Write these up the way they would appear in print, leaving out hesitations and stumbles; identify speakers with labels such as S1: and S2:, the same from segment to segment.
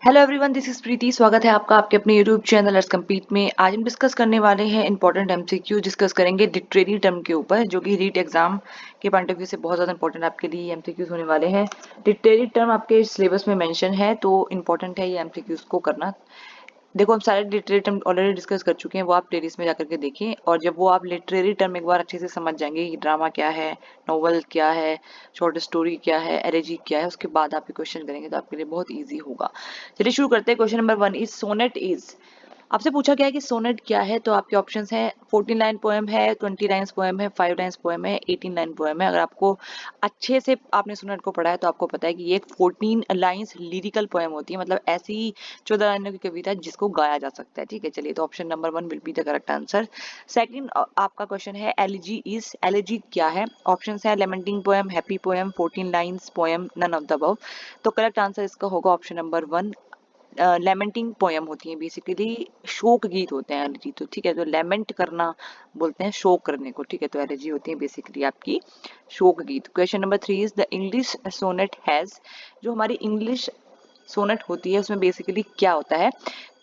S1: Hello everyone, this is प्रीति। स्वागत है आपका आपके अपने यूट्यूब चैनल लेट्स कंपीट में। आज हम डिस्कस करने वाले हैं इंपॉर्टेंट एमसीक्यू। डिस्कस करेंगे लिटरेरी टर्म के ऊपर, जो कि रीट एग्जाम के पॉइंट ऑफ व्यू से बहुत ज़्यादा इंपॉर्टेंट आपके लिए एमसीक्यूज होने वाले हैं। लिटरेरी टर्म आपके सिलेबस में मेंशन है, तो इंपॉर्टेंट है ये एमसीक्यूज को करना। देखो, हम सारे लिटरेरी टर्म ऑलरेडी डिस्कस कर चुके हैं, वो आप प्लेलिस्ट में जाकर के देखें। और जब वो आप लिटरेरी टर्म एक बार अच्छे से समझ जाएंगे कि ड्रामा क्या है, नॉवल क्या है, शॉर्ट स्टोरी क्या है, एलेजी क्या है, उसके बाद आप ये क्वेश्चन करेंगे तो आपके लिए बहुत ईजी होगा। चलिए शुरू करते हैं। Question number 1 is sonnet is. आपसे पूछा गया है कि सोनेट क्या है, तो आपके ऑप्शंस हैं 14 लाइन पोएम है, 20 लाइन्स पोएम है, 5 लाइन्स पोएम है, 18 लाइन पोएम है। अगर आपको अच्छे से आपने सोनेट को पढ़ा है तो आपको पता है कि ये एक 14 लाइन्स लिरिकल पोएम होती है, मतलब ऐसी 14 लाइनों की कविता जिसको गाया जा सकता है। ठीक है, चलिए, तो option number 1 will be the correct answer. Second आपका क्वेश्चन है एलिजी इज। एलिजी क्या है? ऑप्शंस है lamenting poem, happy poem, 14 lines poem, none of the above. तो करेक्ट आंसर इसका होगा ऑप्शन नंबर 1। लेमेंटिंग पोयम होती है, बेसिकली शोक गीत होते हैं एलिजी। तो ठीक है, तो लेमेंट करना बोलते हैं शोक करने को। ठीक है, तो एलिजी होती है बेसिकली आपकी शोक गीत। Question number 3 is the English sonnet has. जो हमारी इंग्लिश सोनेट होती है उसमें बेसिकली क्या होता है?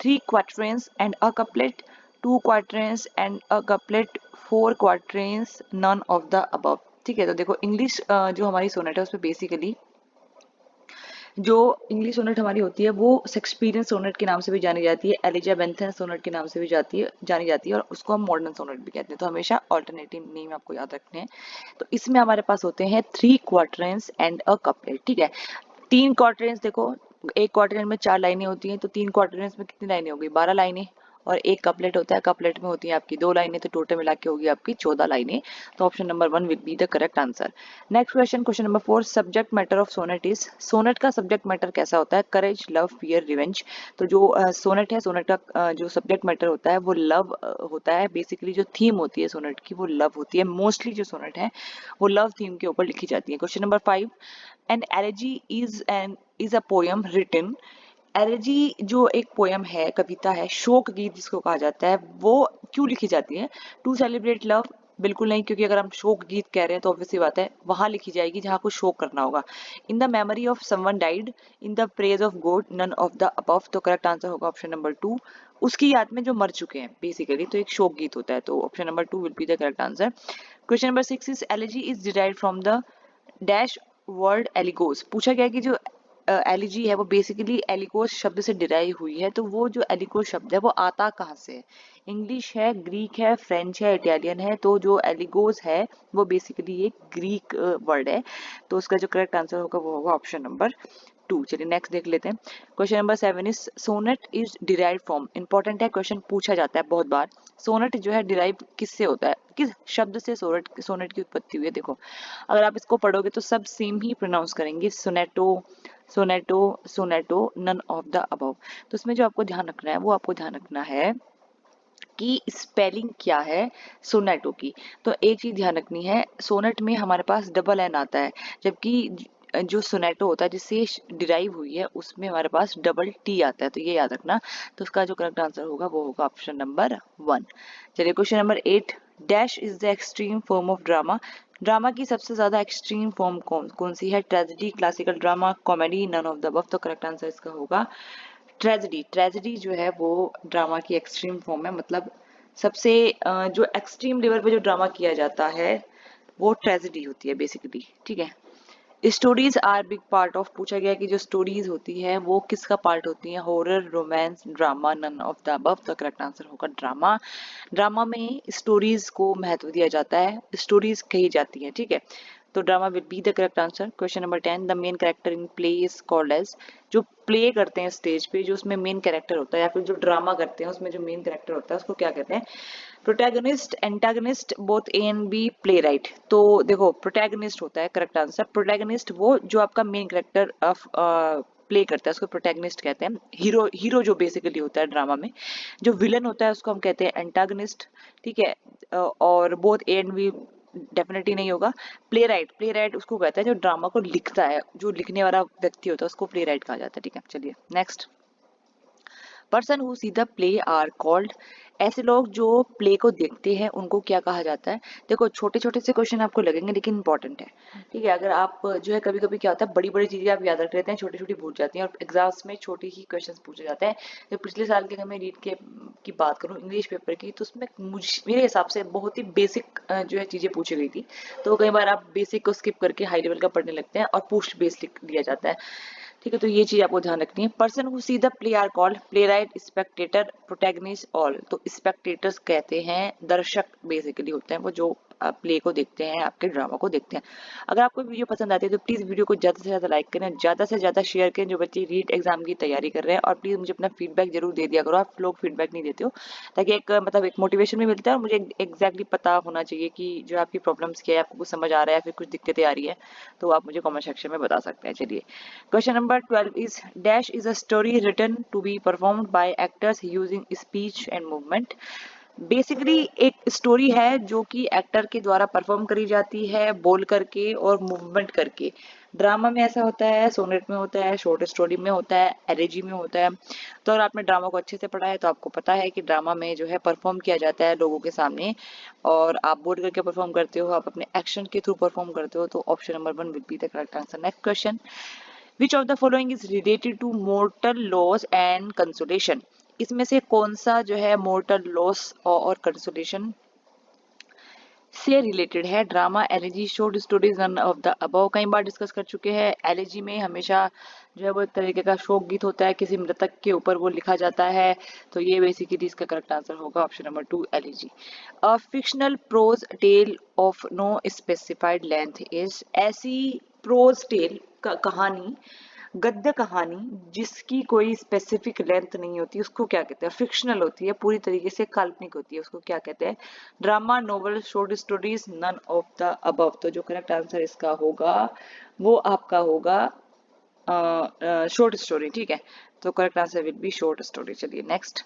S1: 3 quatrains and a couplet, 2 quatrains and a couplet, 4 quatrains, none of the above. ठीक है, तो देखो इंग्लिश जो हमारी सोनेट है उसमें बेसिकली जो इंग्लिश सोनेट हमारी होती है वो शेक्सपियरियन सोनेट के नाम से भी जानी जाती है, एलिजाबेथन सोनेट के नाम से भी जानी जाती है, और उसको हम मॉडर्न सोनेट भी कहते हैं। तो हमेशा ऑल्टरनेटिव नेम आपको याद रखने हैं। तो इसमें हमारे पास होते हैं 3 क्वार्टरेंस एंड अ कपलेट। ठीक है, 3 क्वार्टरेंस देखो, एक क्वार्टरेंस में 4 लाइनें होती हैं, तो 3 क्वार्टरेंस में कितनी लाइनें हो गई? 12 लाइनें। और एक कपलेट होता है, कपलेट में होती है आपकी 2 लाइनें, तो टोटल मिला के होगी आपकी 14 लाइनें। तो option number 1 will be the correct answer. Next question, question number 4, subject matter of sonnet is. Sonnet का सब्जेक्ट मैटर कैसा होता है? Courage, love, fear, revenge. तो जो सोनेट है, सोनेट का जो सब्जेक्ट मैटर होता है वो लव होता है। बेसिकली जो थीम होती है सोनेट की वो लव होती है। मोस्टली जो सोनेट है वो लव थीम के ऊपर लिखी जाती है। Question number 5, an elegy is a poem written. Elegy जो एक पोयम है, कविता है, शोक गीत जिसको कहा जाता है, वो क्यों लिखी जाती है? To celebrate love? बिल्कुल नहीं, क्योंकि अगर हम शोक गीत कह रहे हैं तो ऑब्वियसली बात है वहां लिखी जाएगी जहां को शोक करना होगा। In the memory of someone died, in the praise of God, none of the above. तो करेक्ट आंसर होगा ऑप्शन नंबर 2, उसकी याद में जो मर चुके हैं बेसिकली। तो एक शोक गीत होता है, तो option number 2 will be the correct answer. Question number 6 is elegy is derived from the dash word elegos. पूछा गया कि जो एलिजी है वो बेसिकली एलिगोस शब्द से डिराइव हुई है। तो वो जो एलिगोस शब्द है वो आता कहाँ से है? इंग्लिश है, ग्रीक है, फ्रेंच है, इटालियन है। तो जो एलिगोस है वो बेसिकली एक ग्रीक वर्ड है। तो उसका जो करेक्ट आंसर होगा वो होगा ऑप्शन नंबर 2। चलिए नेक्स्ट देख लेते हैं। Question number 7 is sonnet is derive from. Important है, क्वेश्चन पूछा जाता है बहुत बार। सोनेट जो है डिराइव किससे होता है? किस शब्द से सोनेट की उत्पत्ति हुई है? देखो, अगर आप इसको पढ़ोगे तो सब सेम ही प्रोनाउंस करेंगे, sonetto, sonetto, sonetto, none of the above. तो इसमें जो आपको ध्यान रखना है वो आपको ध्यान रखना है कि स्पेलिंग क्या है सोनेटो की। तो एक चीज ध्यान रखनी है, सोनेट में हमारे पास डबल एन आता है, जबकि जो सोनेटो होता है जिससे डिराइव हुई है उसमें हमारे पास डबल टी आता है। तो ये याद रखना। तो उसका जो करेक्ट आंसर होगा वो होगा ऑप्शन नंबर 1। चलिए question number 8, dash is the extreme form of drama. Drama की सबसे ज्यादा एक्सट्रीम फॉर्म कौन कौन सी है? Tragedy, classical drama, comedy, none of the above. तो करेक्ट आंसर इसका होगा ट्रेजेडी। ट्रेजेडी जो है वो ड्रामा की एक्सट्रीम फॉर्म है, मतलब सबसे जो एक्सट्रीम लेवल पे जो ड्रामा किया जाता है वो ट्रेजेडी होती है बेसिकली। ठीक है, stories are big part of. पूछा गया कि जो स्टोरीज होती है वो किसका पार्ट होती है? Horror, romance, drama, none of the above. तो करेक्ट आंसर होगा ड्रामा। ड्रामा में स्टोरीज को महत्व दिया जाता है, स्टोरीज कही जाती है। ठीक है, तो drama will be the correct answer. Question number 10, the main character in play is called as. जो प्ले करते हैं स्टेज पे, जो उसमें मेन कैरेक्टर होता है या फिर जो ड्रामा करते हैं उसमें जो मेन कैरेक्टर होता है उसको क्या कहते हैं? Protagonist, antagonist, both A and B, playwright. तो देखो, प्रोटैगनिस्ट होता है करेक्ट आंसर। प्रोटैगनिस्ट वो जो आपका मेन कैरेक्टर ऑफ प्ले करता है उसको प्रोटैगनिस्ट कहते हैं। हीरो, हीरो जो बेसिकली होता है ड्रामा में। जो विलन होता है उसको हम कहते हैं एंटागनिस्ट। ठीक है, और both A and be definitely नहीं होगा। प्ले राइट, प्ले राइट उसको कहता है जो ड्रामा को लिखता है, जो लिखने वाला व्यक्ति होता है उसको प्ले राइट कहा जाता है। ठीक है, चलिए next. Person who see the play are called, ऐसे लोग जो प्ले को देखते हैं उनको क्या कहा जाता है। देखो छोटे छोटे से क्वेश्चन आपको लगेंगे लेकिन इंपॉर्टेंट है, ठीक है। अगर आप जो है कभी कभी क्या होता है बड़ी बड़ी चीजें आप याद रख लेते हैं, छोटी छोटी भूल जाती हैं और एग्जाम्स में छोटे ही क्वेश्चन पूछे जाते हैं। तो पिछले साल के अगर मैं रीड के की बात करूँ इंग्लिश पेपर की, तो उसमें मेरे हिसाब से बहुत ही बेसिक जो है चीजें पूछी गई थी। तो कई बार आप बेसिक को स्किप करके हाई लेवल का पढ़ने लगते हैं और पोस्ट बेस लिख दिया जाता है, ठीक है। तो ये चीज आपको ध्यान रखनी है। Person who see the play are called playwright, spectator, protagonist, all. तो स्पेक्टेटर्स कहते हैं दर्शक बेसिकली होते हैं वो जो प्ले को देखते हैं, आपके ड्रामा को देखते हैं। अगर आपको वीडियो पसंद आती है तो प्लीज वीडियो को ज्यादा से ज्यादा लाइक करें, ज्यादा से ज्यादा शेयर करें जो बच्चे रीट एग्जाम की तैयारी कर रहे हैं, और प्लीज मुझे अपना फीडबैक जरूर दे दिया करो। आप लोग फीडबैक नहीं देते हो, ताकि एक मतलब एक मोटिवेशन भी मिलता है और मुझे एग्जैक्टली पता होना चाहिए कि जो आपकी प्रॉब्लम्स क्या है, आपको कुछ समझ आ रहा है या फिर कुछ दिक्कतें आ रही है, तो आप मुझे कमेंट सेक्शन में बता सकते हैं। चलिए, question number 12 is dash is a story written to be performed by actors using speech and movement। Basically एक स्टोरी है जो कि एक्टर के द्वारा परफॉर्म करी जाती है बोल करके और मूवमेंट करके। ड्रामा में ऐसा होता है, सोनेट में होता है, शॉर्ट स्टोरी में होता है, एलेजी में होता है। तो अगर आपने ड्रामा को अच्छे से पढ़ा है तो आपको पता है कि ड्रामा में जो है परफॉर्म किया जाता है लोगों के सामने, और आप बोल करके परफॉर्म करते हो, आप अपने एक्शन के थ्रू परफॉर्म करते हो। तो option number 1 will be the correct answer. Next question, which of the following is related to mortal loss and consolation. इसमें से कौन सा जो है मोर्टल लॉस और कंसोलेशन से रिलेटेड है। Drama, elegy, short stories, none of the above. कई बार डिस्कस कर चुके हैं। एलिजी में हमेशा जो है वो एक तरीके का शोक गीत होता है, किसी मृतक के ऊपर वो लिखा जाता है। तो ये बेसिकली इसका करेक्ट आंसर होगा option number 2 elegy. A fictional prose tale of no specified length is, ऐसी प्रोज टेल कहानी, गद्य कहानी जिसकी कोई स्पेसिफिक लेंथ नहीं होती उसको क्या कहते हैं। फिक्शनल होती है, पूरी तरीके से काल्पनिक होती है, उसको क्या कहते हैं। Drama, novel, short stories, none of the above. तो जो करेक्ट आंसर इसका होगा वो आपका होगा शॉर्ट स्टोरी, ठीक है। तो correct answer will be short story. चलिए next,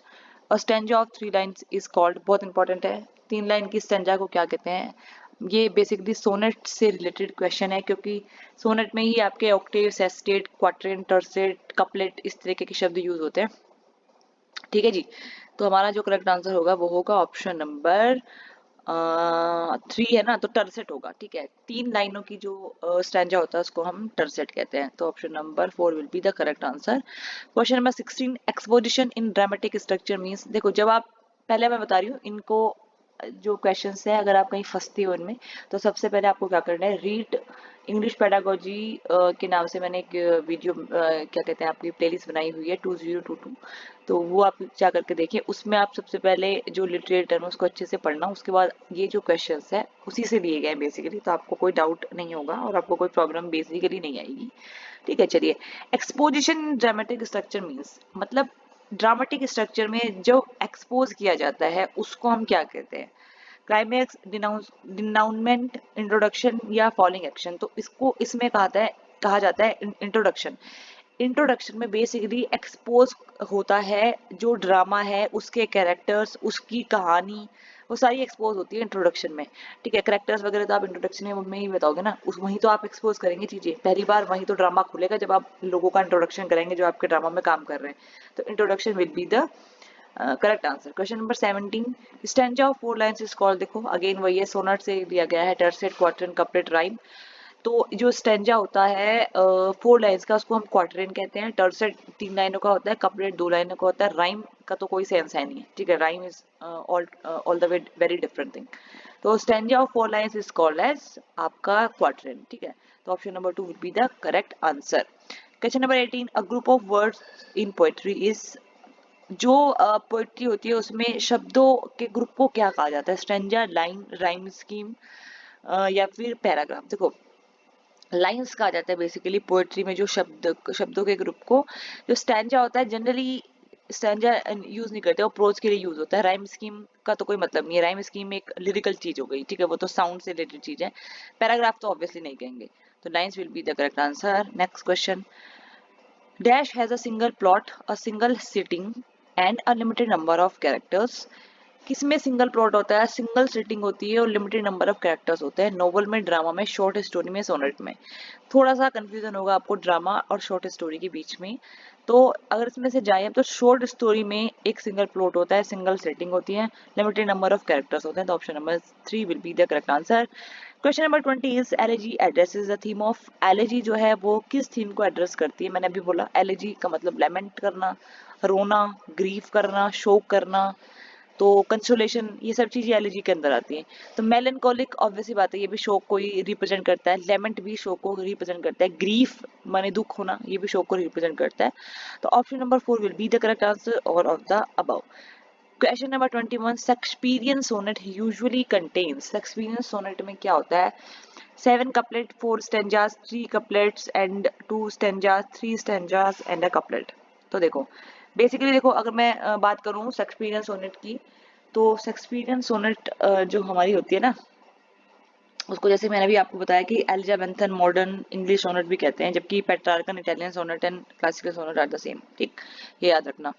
S1: a stanza of 3 lines is called, बहुत इंपॉर्टेंट है। 3 लाइन की स्टैंजा को क्या कहते हैं। ये बेसिकली सोनेट से रिलेटेड क्वेश्चन है, क्योंकि सोनेट में ही आपके ऑक्टेव, सेस्टेट, क्वाट्रेन, टर्सेट, कपलेट इस तरीके के शब्द यूज होते हैं, ठीक है जी। तो हमारा जो करेक्ट आंसर होगा वो होगा ऑप्शन नंबर 3 है ना, तो टर्सेट होगा, ठीक है। 3 लाइनों की जो स्टैंजा होता है उसको हम टर्सेट कहते हैं। तो option number 4 will be the correct answer. Question number 16, exposition in dramatic structure means. देखो जब आप, पहले मैं बता रही हूँ इनको जो क्वेश्चंस है, अगर आप कहीं फंसती हो इनमें तो सबसे पहले आपको क्या करना है, रीड इंग्लिश पेडागोजी के नाम से मैंने एक वीडियो क्या कहते हैं आपकी प्लेलिस्ट बनाई हुई है 2022। तो वो आप जा करके देखिए, उसमें आप सबसे पहले जो लिटरेरी टर्म है उसको अच्छे से पढ़ना, उसके बाद ये जो क्वेश्चंस है उसी से लिए गए हैं बेसिकली। तो आपको कोई डाउट नहीं होगा और आपको कोई प्रॉब्लम बेसिकली नहीं आएगी, ठीक है। चलिए, एक्सपोजिशन ड्रामेटिक स्ट्रक्चर मीन्स, मतलब ड्रामेटिक स्ट्रक्चर में जो एक्सपोज किया जाता है उसको हम क्या कहते हैं। क्लाइमैक्स, डिनाउंसमेंट, इंट्रोडक्शन या फॉलिंग एक्शन। तो इसको इसमें कहा जाता है इंट्रोडक्शन। इंट्रोडक्शन में बेसिकली एक्सपोज होता है जो ड्रामा है, उसके कैरेक्टर्स, उसकी कहानी, वो सारी एक्सपोज होती है इंट्रोडक्शन में, ठीक है। कैरेक्टर्स वगैरह तो आप इंट्रोडक्शन में ही बताओगे ना, उस वहीं तो आप एक्सपोज करेंगे चीजें पहली बार, वहीं तो ड्रामा खुलेगा जब आप लोगों का इंट्रोडक्शन करेंगे जो आपके ड्रामा में काम कर रहे हैं। तो introduction will be the correct answer. Question number 17, stanza of 4 lines is called. देखो अगेन वही है, सोनेट से दिया गया है, टर्सेट, क्वार्टरन, कपलेट, राइम। तो जो स्टैंजा होता है 4 लाइन्स का उसको हम क्वार्टरन कहते हैं, टर्सेट 3 लाइनों का होता है, कपलेट 2 लाइनों का होता है, राइम का तो कोई सेंस है नहीं, ठीक है। Rhyme is all the way very different thing. तो stanza of 4 lines is called as आपका क्वार्टरन, ठीक है। तो option number 2 will be the correct answer. Question number 18, a group of words in poetry is, जो poetry होती है उसमें शब्दों के ग्रुप को क्या कहा जाता है। स्टैंजा, लाइन, राइम स्कीम या फिर पैराग्राफ। देखो लाइंस कहा जाता है बेसिकली पोएट्री में जो शब्दों के ग्रुप को। जो स्टैंजा होता है जनरली स्टैंजा यूज नहीं करते, वो प्रोज के लिए यूज होता है। राइम स्कीम का तो कोई मतलब नहीं है, राइम स्कीम एक लिरिकल चीज हो गई, ठीक है, वो तो साउंड से रिलेटेड चीज है। पैराग्राफ तो ऑब्वियसली नहीं कहेंगे। तो lines will be the correct answer. Next question, dash has a single plot, a single sitting and a limited number of characters. किसमें सिंगल प्लॉट होता है, सिंगल सेटिंग होती है और लिमिटेड नंबर ऑफ कैरेक्टर्स होते हैं, नोवेल में, drama में, शॉर्ट स्टोरी में, सोनेट में। थोड़ा सा कंफ्यूजन होगा आपको ड्रामा और शॉर्ट स्टोरी के बीच में। तो अगर इसमें से जाए तो शॉर्ट स्टोरी में एक सिंगल प्लॉट होता है, सिंगल सेटिंग होती है, लिमिटेड नंबर ऑफ कैरेक्टर्स होते हैं। तो option number 3 will be the correct answer. Question number 20 is elegy addresses the theme of. Elegy जो है वो किस थीम को एड्रेस करती है? मैंने अभी बोला एलेजी का मतलब लेमेंट करना, रोना, ग्रीफ करना, शोक करना, तो कंसोलेशन, ये सब चीजें एलिजी के अंदर आती हैं। तो मेलनकोलिक ऑब्वियसली बात है, ये भी शोक को ही रिप्रेजेंट करता है, लेमेंट भी शोक को रिप्रेजेंट करता है, ग्रीफ माने दुख होना, ये भी शोक को रिप्रेजेंट करता है। तो option number 4 will be the correct answer all of the above. Question number 21 Shakespearean sonnet usually contains. Shakespearean sonnet में क्या होता है? 7 couplet, 4 stanzas, 3 couplets and 2 stanzas, 3 stanzas and a couplet. तो देखो बेसिकली देखो, अगर मैं बात करूं शेक्सपियरियन सोनेट की, तो शेक्सपियरियन सोनेट जो हमारी होती है ना, उसको जैसे मैंने भी आपको बताया कि एलिजाबेथन मॉडर्न इंग्लिश सोनेट भी कहते हैं, जबकि Petrarchan Italian sonnet and classical sonnet are the same. ठीक, ये याद रखना।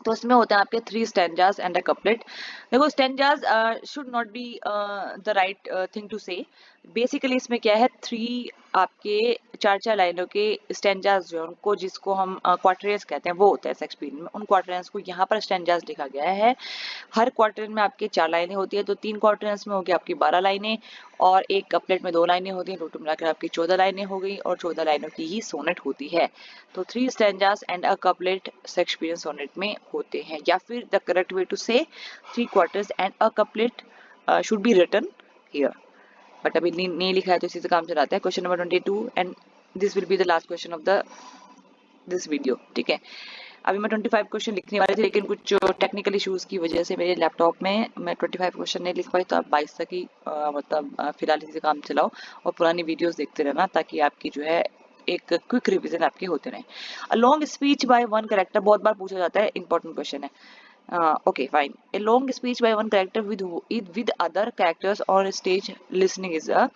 S1: तो इसमें होते हैं आपके 3 स्टेंजास एंड अ कपलेट। देखो stanzas should not be the right thing to say. Basically इसमें क्या है, 3 आपके 4 लाइनों के स्टेंजास जो है उनको, जिसको हम क्वार्टरेंस कहते हैं, वो होता है शेक्सपियर में। उन क्वार्टरेंस को यहाँ पर स्टेंजास लिखा गया है। हर क्वार्टर में आपके 4 लाइनें होती है, तो 3 क्वार्टर्स में होगी आपकी 12 लाइनें और एक कपलेट में 2 लाइनें होती हैं, टोटल मिलाकर आपकी 14 लाइनें हो गई और 14 लाइनों की ही सोनेट होती है। तो 3 stanzas and a couplet Shakespearean sonnet में होते हैं, या फिर the correct way to say 3 quarters and a couplet should be written here, but अभी नहीं लिखा है तो इसी से काम चलाते हैं। Question number 22 and this will be the last question of the this video. ठीक है, अभी मैं 25 क्वेश्चन लिखने वाले थे, लेकिन कुछ टेक्निकल इश्यूज की वजह से मेरे लैपटॉप में मैं 25 क्वेश्चन नहीं लिख पाई, तो आप 22 तक ही मतलब फिलहाल इसी से काम चलाओ और पुरानी वीडियोस देखते रहना, ताकि आपकी जो है एक क्विक रिवीजन आपके होते रहे। A long speech by one character, बहुत बार पूछा जाता है, इंपॉर्टेंट क्वेश्चन है। Okay fine. A long speech by one character with other characters on stage listening is a.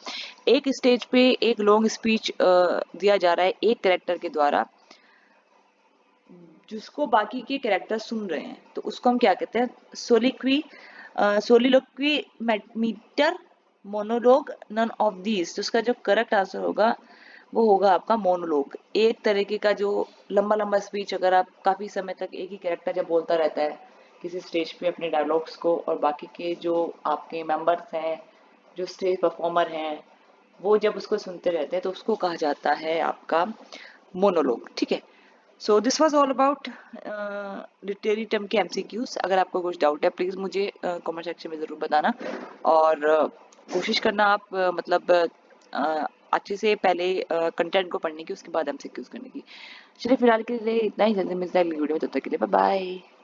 S1: एक स्टेज पे एक लॉन्ग स्पीच दिया जा रहा है एक कैरेक्टर के द्वारा, जिसको बाकी के कैरेक्टर सुन रहे हैं, तो उसको हम क्या कहते हैं? Soliloquy, soliloquy, metre, monologue, none of these. तो उसका जो करेक्ट आंसर होगा वो होगा आपका मोनोलॉग। एक तरीके का जो लंबा लंबा स्पीच, अगर आप काफी समय तक एक ही कैरेक्टर जब बोलता रहता है किसी स्टेज पे अपने डायलॉग्स को, और बाकी के जो आपके मेंबर्स हैं, जो स्टेज परफॉर्मर हैं, वो जब उसको सुनते रहते हैं, तो उसको कहा जाता है आपका मोनोलॉग। ठीक है, so this was all about literary term के एमसीक्यूज। अगर आपको कुछ डाउट है प्लीज मुझे कमेंट सेक्शन में जरूर बताना, और कोशिश करना आप मतलब अच्छे से पहले कंटेंट को पढ़ने की, उसके बाद एमसीक्यूज करने की। चलिए फिलहाल के लिए इतना ही, जल्दी मिलता है अगली वीडियो में, तब तक के लिए बाय बाय।